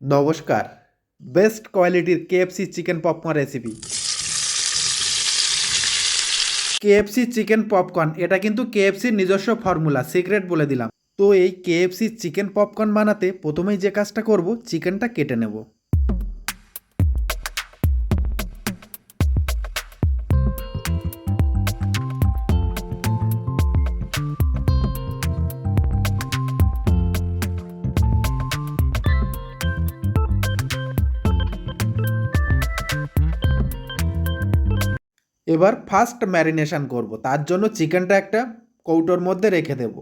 নমস্কার। বেস্ট কোয়ালিটির KFC chicken popcorn recipe. KFC chicken popcorn এটা কিন্তু KFCর নিজস্ব ফর্মুলা, সিক্রেট বলে দিলাম। তো এই KFC চিকেন পপকর্ন বানাতে প্রথমেই যে কাজটা করব, চিকেনটা কেটে নেব। এবার ফার্স্ট ম্যারিনেশন করব, তার জন্য চিকেনটা একটা কৌটোর মধ্যে রেখে দেব।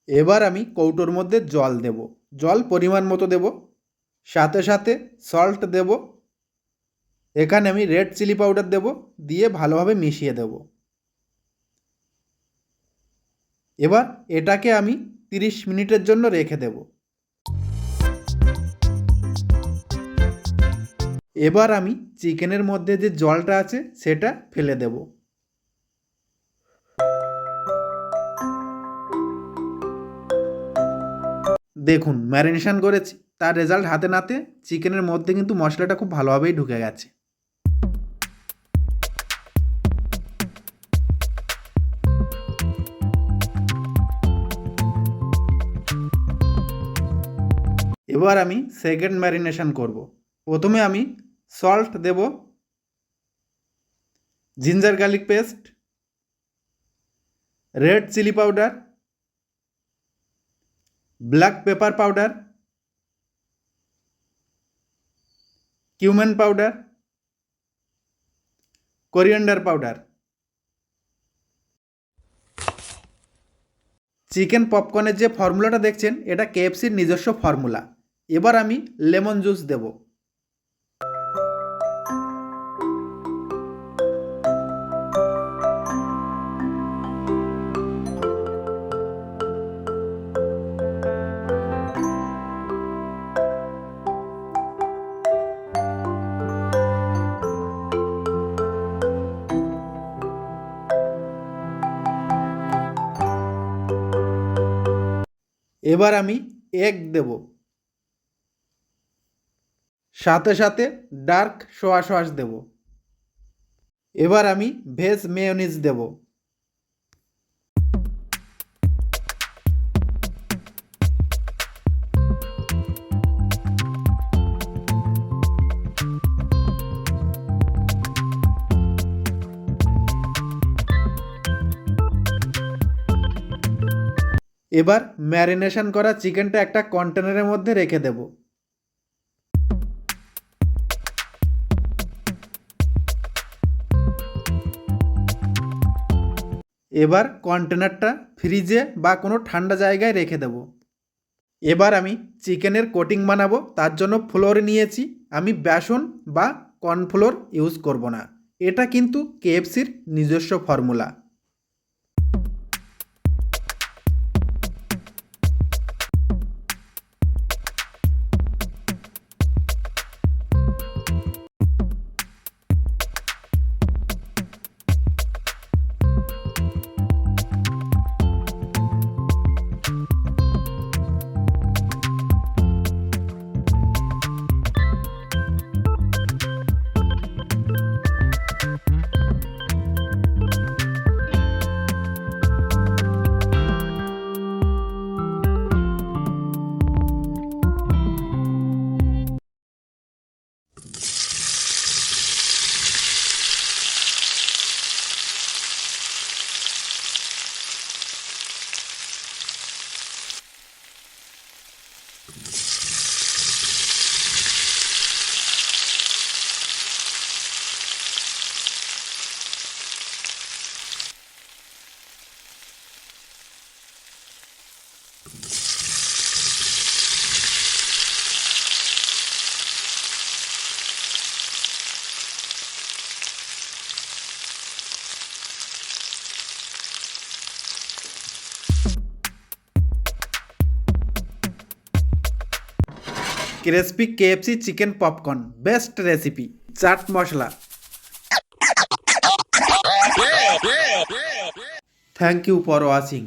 এবার আমি কৌটোর মধ্যে জল দেব, জল পরিমাণ মতো দেব, সাথে সাথে সল্ট দেব। এখানে আমি রেড চিলি পাউডার দেব, দিয়ে ভালোভাবে মিশিয়ে দেব। এবার এটাকে আমি 30 মিনিটের জন্য রেখে দেব। এবার আমি চিকেনের মধ্যে যে জলটা আছে সেটা ফেলে দেব। দেখুন, ম্যারিনেশন করেছি, তার রেজাল্ট হাতে নাতে চিকেনের মধ্যে কিন্তু মশলাটা খুব ভালোভাবেই ঢুকে গেছে। এবার আমি সেকেন্ড ম্যারিনেশন করব। প্রথমে আমি সল্ট দেব, ginger garlic paste, red chilli powder, black pepper powder, cumin powder, coriander powder. Chicken পপকর্নের যে ফর্মুলাটা দেখছেন এটা KFCর নিজস্ব ফর্মুলা। এবার আমি লেমন জুস দেব। এবার আমি এগ দেব, সাথে সাথে ডার্ক সোয়া সস দেব। এবার আমি ভেজ মেয়োনিজ দেব। এবার ম্যারিনেশন করা চিকেনটা একটা কন্টেনারের মধ্যে রেখে দেব। এবার কন্টেনারটা ফ্রিজে বা কোনো ঠান্ডা জায়গায় রেখে দেব। এবার আমি চিকেনের কোটিং বানাবো, তার জন্য ফ্লোর নিয়েছি। আমি বেসন বা কর্নফ্লোর ইউজ করব না, এটা কিন্তু KFCর নিজস্ব formula. Crispy KFC chicken popcorn best recipe. Chaat masala, thank you for watching.